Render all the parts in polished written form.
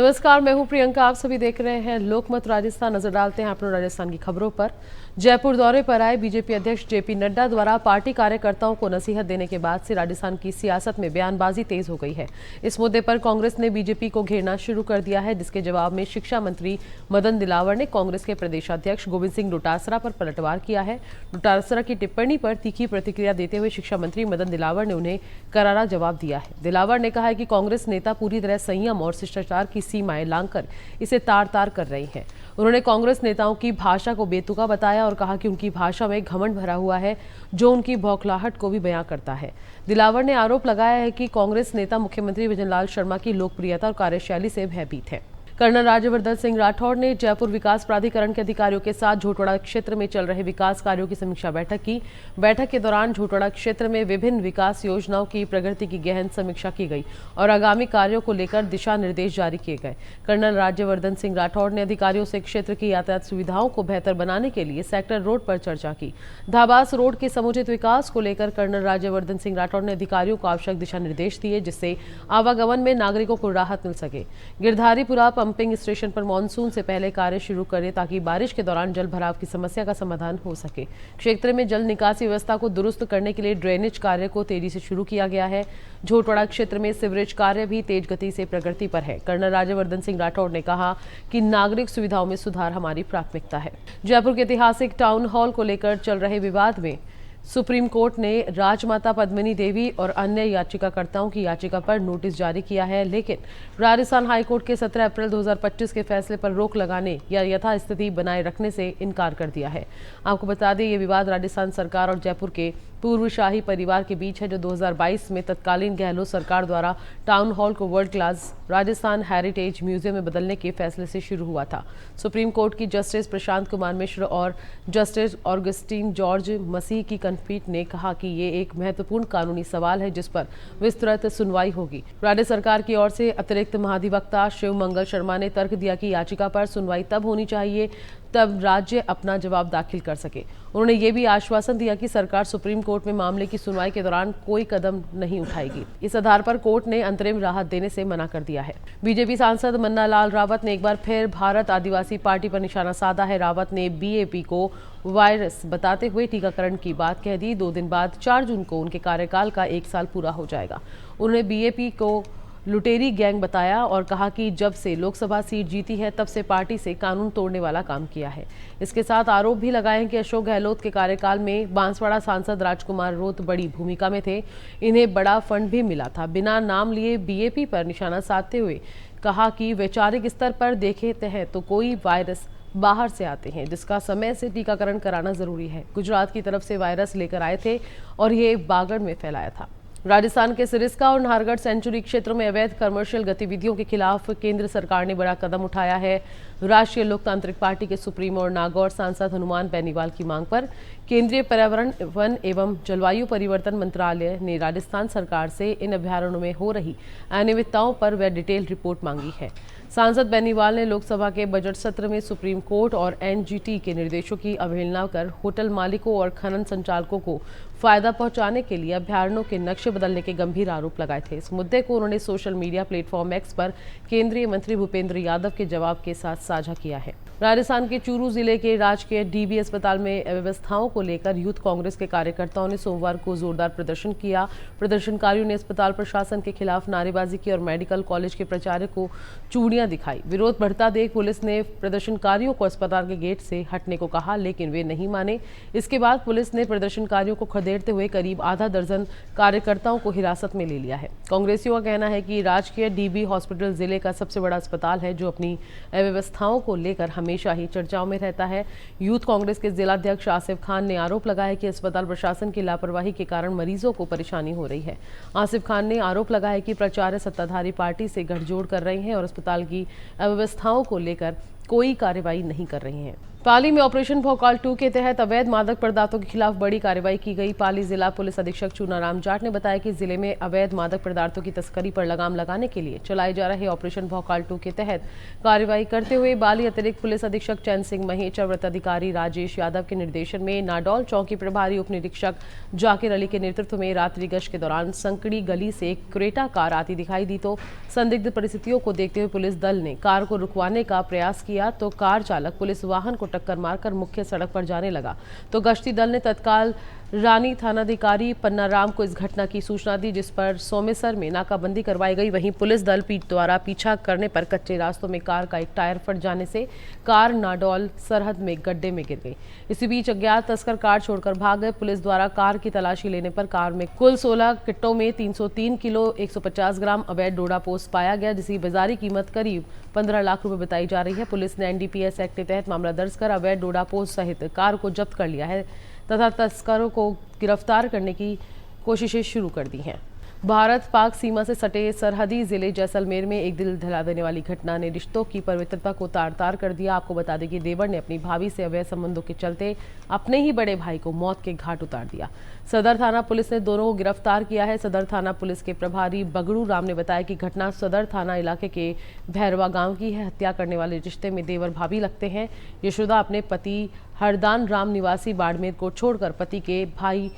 नमस्कार, मैं हूं प्रियंका। आप सभी देख रहे हैं लोकमत राजस्थान। नजर डालते हैं अपने राजस्थान की खबरों पर। जयपुर दौरे पर आए बीजेपी अध्यक्ष जेपी नड्डा द्वारा पार्टी कार्यकर्ताओं को नसीहत देने के बाद से राजस्थान की सियासत में बयानबाजी तेज हो गई है। इस मुद्दे पर कांग्रेस ने बीजेपी को घेरना शुरू कर दिया है, जिसके जवाब में शिक्षा मंत्री मदन दिलावर ने कांग्रेस के प्रदेशाध्यक्ष गोविंद सिंह डोटासरा पर पलटवार किया है। डोटासरा की टिप्पणी पर तीखी प्रतिक्रिया देते हुए शिक्षा मंत्री मदन दिलावर ने उन्हें करारा जवाब दिया है। दिलावर ने कहा है कि कांग्रेस नेता पूरी तरह संयम और शिष्टाचार की सीमाएं लांघकर इसे तार तार कर रही हैं। उन्होंने कांग्रेस नेताओं की भाषा को बेतुका बताया और कहा कि उनकी भाषा में घमंड भरा हुआ है, जो उनकी बौखलाहट को भी बयां करता है। दिलावर ने आरोप लगाया है कि कांग्रेस नेता मुख्यमंत्री भजनलाल शर्मा की लोकप्रियता और कार्यशैली से भयभीत है। कर्नल राज्यवर्धन सिंह राठौड़ ने जयपुर विकास प्राधिकरण के अधिकारियों के साथ झोटवाड़ा क्षेत्र में चल रहे विकास कार्यों की समीक्षा बैठक की। बैठक के दौरान झोटवाड़ा क्षेत्र में विभिन्न विकास योजनाओं की प्रगति की गहन समीक्षा की गई और आगामी कार्यों को लेकर दिशा निर्देश जारी किए गए। कर्नल राज्यवर्धन सिंह राठौड़ ने अधिकारियों से क्षेत्र की यातायात सुविधाओं को बेहतर बनाने के लिए सेक्टर रोड पर चर्चा की। धाबास रोड के समुचित विकास को लेकर कर्नल राज्यवर्धन सिंह राठौड़ ने अधिकारियों को आवश्यक दिशा निर्देश दिए, जिससे आवागमन में नागरिकों को राहत मिल सके। गिरधारीपुरा पंपिंग स्टेशन पर मानसून से पहले कार्य शुरू करें ताकि बारिश के दौरान जल भराव की समस्या का समाधान हो सके। क्षेत्र में जल निकासी व्यवस्था को दुरुस्त करने के लिए ड्रेनेज कार्य को तेजी से शुरू किया गया है। झोटवाड़ा क्षेत्र में सीवरेज कार्य भी तेज गति से प्रगति पर है। कर्नल राज्यवर्धन सिंह राठौड़ ने कहा कि नागरिक सुविधाओं में सुधार हमारी प्राथमिकता है। जयपुर के ऐतिहासिक टाउन हॉल को लेकर चल रहे विवाद में सुप्रीम कोर्ट ने राजमाता पद्मिनी देवी और अन्य याचिकाकर्ताओं की याचिका पर नोटिस जारी किया है, लेकिन राजस्थान हाईकोर्ट के 17 अप्रैल 2025 के फैसले पर रोक लगाने या यथास्थिति बनाए रखने से इनकार कर दिया है। आपको बता दें, ये विवाद राजस्थान सरकार और जयपुर के पूर्व शाही परिवार के बीच है, जो 2022 में तत्कालीन गहलोत सरकार द्वारा टाउन हॉल को world class Rajasthan heritage museum में बदलने के फैसले से शुरू हुआ था। सुप्रीम कोर्ट की जस्टिस प्रशांत कुमार मिश्र और जस्टिस ऑगस्टीन जॉर्ज मसीह की खंडपीठ ने कहा कि ये एक महत्वपूर्ण कानूनी सवाल है, जिस पर विस्तृत सुनवाई होगी। राज्य सरकार की ओर से अतिरिक्त महाधिवक्ता शिव मंगल शर्मा ने तर्क दिया कि याचिका पर सुनवाई तब होनी चाहिए तब राज्य अपना जवाब दाखिल कर सके। उन्होंने ये भी आश्वासन दिया कि सरकार सुप्रीम कोर्ट में मामले की सुनवाई के दौरान कोई कदम नहीं उठाएगी। इस आधार पर कोर्ट ने अंतरिम राहत देने से मना कर दिया है। बीजेपी सांसद मन्ना लाल रावत ने एक बार फिर भारत आदिवासी पार्टी पर निशाना साधा है। रावत ने बीएपी को वायरस बताते हुए टीकाकरण की बात कह दी। 2 दिन बाद 4 जून को उनके कार्यकाल का 1 साल पूरा हो जाएगा। उन्होंने बीएपी को लुटेरी गैंग बताया और कहा कि जब से लोकसभा सीट जीती है तब से पार्टी से कानून तोड़ने वाला काम किया है। इसके साथ आरोप भी लगाए कि अशोक गहलोत के कार्यकाल में बांसवाड़ा सांसद राजकुमार रोत बड़ी भूमिका में थे। इन्हें बड़ा फंड भी मिला था। बिना नाम लिए बीएपी पर निशाना साधते हुए कहा कि वैचारिक स्तर पर देखते हैं तो कोई वायरस बाहर से आते हैं, जिसका समय से टीकाकरण कराना जरूरी है। गुजरात की तरफ से वायरस लेकर आए थे और ये बागड़ में फैलाया था। राजस्थान के सिरिस्का और नाहरगढ़ सेंचुरी क्षेत्रों में अवैध कमर्शियल गतिविधियों के खिलाफ केंद्र सरकार ने बड़ा कदम उठाया है। राष्ट्रीय लोकतांत्रिक पार्टी के सुप्रीमो और नागौर सांसद हनुमान बेनीवाल की मांग पर केंद्रीय पर्यावरण, वन एवं जलवायु परिवर्तन मंत्रालय ने राजस्थान सरकार से इन अभ्यारण्यों में हो रही अनियमितताओं पर वह डिटेल रिपोर्ट मांगी है। सांसद बेनीवाल ने लोकसभा के बजट सत्र में सुप्रीम कोर्ट और एनजीटी के निर्देशों की अवहेलना कर होटल मालिकों और खनन संचालकों को फायदा पहुंचाने के लिए अभ्यारण्यों के नक्शे बदलने के गंभीर आरोप लगाए थे। इस मुद्दे को उन्होंने सोशल मीडिया प्लेटफॉर्म एक्स पर केंद्रीय मंत्री भूपेंद्र यादव के जवाब के साथ साझा किया है। राजस्थान के चूरू जिले के राजकीय डीबी अस्पताल में अव्यवस्थाओं को लेकर यूथ कांग्रेस के कार्यकर्ताओं ने सोमवार को जोरदार प्रदर्शन किया। प्रदर्शनकारियों ने अस्पताल प्रशासन के खिलाफ नारेबाजी की और मेडिकल कॉलेज के प्राचार्य को चूड़ियां दिखाई। विरोध बढ़ता देख पुलिस ने प्रदर्शनकारियों को अस्पताल के गेट से हटने को कहा, लेकिन वे नहीं माने। इसके बाद पुलिस ने प्रदर्शनकारियों को खदेड़ते हुए करीब आधा दर्जन कार्यकर्ताओं को हिरासत में ले लिया है। कांग्रेसियों का कहना है कि राजकीय डीबी हॉस्पिटल जिले का सबसे बड़ा अस्पताल है, जो अपनी अव्यवस्थाओं को लेकर हमेशा ही चर्चाओं में रहता है। यूथ कांग्रेस के जिलाध्यक्ष आसिफ खान ने आरोप लगाया कि अस्पताल प्रशासन की लापरवाही के कारण मरीजों को परेशानी हो रही है। आसिफ खान ने आरोप लगाया कि प्राचार्य सत्ताधारी पार्टी से गठजोड़ कर रहे हैं और अस्पताल की अव्यवस्थाओं को लेकर कोई कार्रवाई नहीं कर रही हैं। पाली में ऑपरेशन भोकाल 2 के तहत अवैध मादक पदार्थों के खिलाफ बड़ी कार्रवाई की गई। पाली जिला पुलिस अधीक्षक चूनाराम जाट ने बताया कि जिले में अवैध मादक पदार्थों की तस्करी पर लगाम लगाने के लिए चलाए जा रहे ऑपरेशन भोकाल 2 के तहत कार्रवाई करते हुए बाली अतिरिक्त पुलिस अधीक्षक चैन सिंह महेश्वर, वृत्त अधिकारी राजेश यादव के निर्देशन में नाडौल चौकी प्रभारी उप निरीक्षक जाकिर अली के नेतृत्व में रात्रि गश्त के दौरान संकड़ी गली से एक क्रेटा कार आती दिखाई दी तो संदिग्ध परिस्थितियों को देखते हुए पुलिस दल ने कार को रुकवाने का प्रयास किया तो कार चालक पुलिस वाहन को टक्कर मारकर मुख्य सड़क पर जाने लगा तो गश्ती दल ने तत्काल रानी थानाधिकारी पन्नाराम को इस घटना की सूचना दी, जिस पर सोमेसर में नाकाबंदी करवाई गई। वहीं पुलिस दल द्वारा पीछा करने पर कच्चे रास्तों में कार का एक टायर फट जाने से कार नाडौल सरहद में गड्ढे में गिर गई। इसी बीच अज्ञात तस्कर कार छोड़कर भाग गए। पुलिस द्वारा कार की तलाशी लेने पर कार में कुल 16 किट्टों में 303 किलो 150 ग्राम अवैध डोडा पोस्ट पाया गया, जिसकी बाजारी कीमत करीब 15 लाख रुपए बताई जा रही है। पुलिस ने एनडीपीएस एक्ट के तहत मामला दर्ज कर अवैध डोडा पोस्ट सहित कार को जब्त कर लिया है तथा तस्करों को गिरफ्तार करने की कोशिशें शुरू कर दी हैं। भारत पाक सीमा से सटे सरहदी जिले जैसलमेर में एक दिल दहला देने वाली घटना ने रिश्तों की पवित्रता को तार-तार कर दिया। आपको बता दें कि देवर ने अपनी भाभी से अवैध संबंधों के चलते अपने ही बड़े भाई को मौत के घाट उतार दिया। सदर थाना पुलिस ने दोनों को गिरफ्तार किया है। सदर थाना पुलिस के प्रभारी बगड़ू राम ने बताया कि घटना सदर थाना इलाके के भैरवा गांव की है। हत्या करने वाले रिश्ते में देवर भाभी लगते हैं। यशोदा अपने पति हरदान राम निवासी बाड़मेर को छोड़कर पति के भाई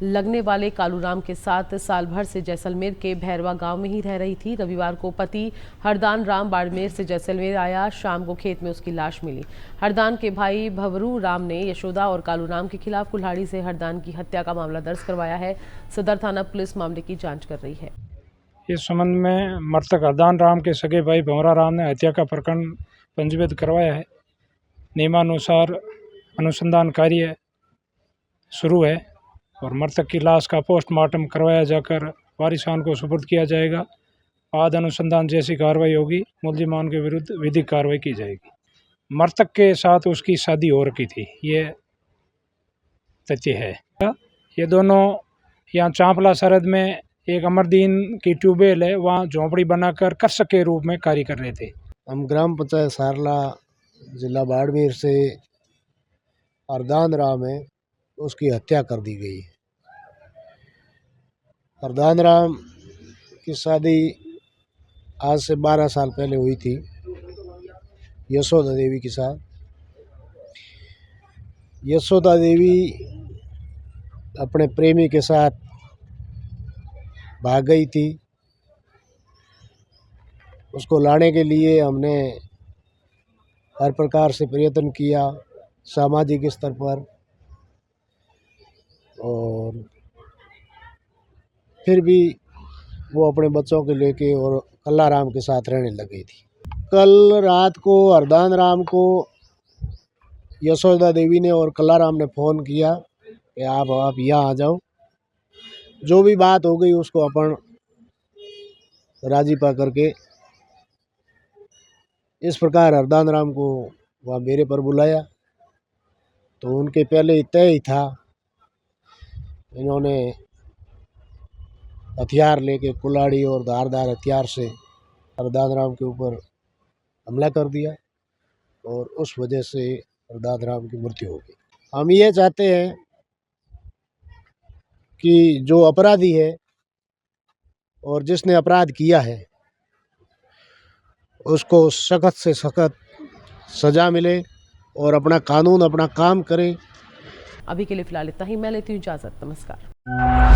लगने वाले कालूराम के साथ साल भर से जैसलमेर के भैरवा गांव में ही रह रही थी। रविवार को पति हरदान राम बाड़मेर से जैसलमेर आया। शाम को खेत में उसकी लाश मिली। हरदान के भाई भवरू राम ने यशोदा और कालूराम के खिलाफ कुल्हाड़ी से हरदान की हत्या का मामला दर्ज करवाया है। सदर थाना पुलिस मामले की जांच कर रही है। इस संबंध में मृतक हरदान राम के सगे भाई भंवरा राम ने हत्या का प्रकरण पंजीबद्ध करवाया है। नियमानुसार अनुसंधान कार्य शुरू है और मृतक की लाश का पोस्टमार्टम करवाया जाकर वारिसान को सुपुर्द किया जाएगा। बाद अनुसंधान जैसी कार्रवाई होगी, मुलजिमान के विरुद्ध विधिक कार्रवाई की जाएगी। मृतक के साथ उसकी शादी हो रखी थी, ये तथ्य है। ये दोनों यहाँ चांपला सरहद में एक अमरदीन की ट्यूबवेल है, वहाँ झोंपड़ी बनाकर कृषक के रूप में कार्य कर रहे थे। हम ग्राम पंचायत सारला जिला बाड़मेर से हरदान राम है, उसकी हत्या कर दी गई। हरदान राम की शादी आज से 12 साल पहले हुई थी यशोदा देवी के साथ। यशोदा देवी अपने प्रेमी के साथ भाग गई थी। उसको लाने के लिए हमने हर प्रकार से प्रयत्न किया सामाजिक स्तर पर, और फिर भी वो अपने बच्चों को लेके और कल्लाराम के साथ रहने लग गई थी। कल रात को हरदान राम को यशोदा देवी ने और कल्लाराम ने फ़ोन किया कि आप यहाँ आ जाओ। जो भी बात हो गई उसको अपन राजी पा करके इस प्रकार हरदान राम को वहाँ मेरे पर बुलाया तो उनके पहले तय ही था। इन्होंने हथियार लेके कुल्हाड़ी और धारदार हथियार से हरदान राम के ऊपर हमला कर दिया और उस वजह से हरदान राम की मृत्यु हो गई। हम ये चाहते हैं कि जो अपराधी है और जिसने अपराध किया है उसको सख्त से सख्त सज़ा मिले और अपना कानून अपना काम करे। अभी के लिए फिलहाल इतना ही। मैं लेती हूँ इजाज़त। नमस्कार।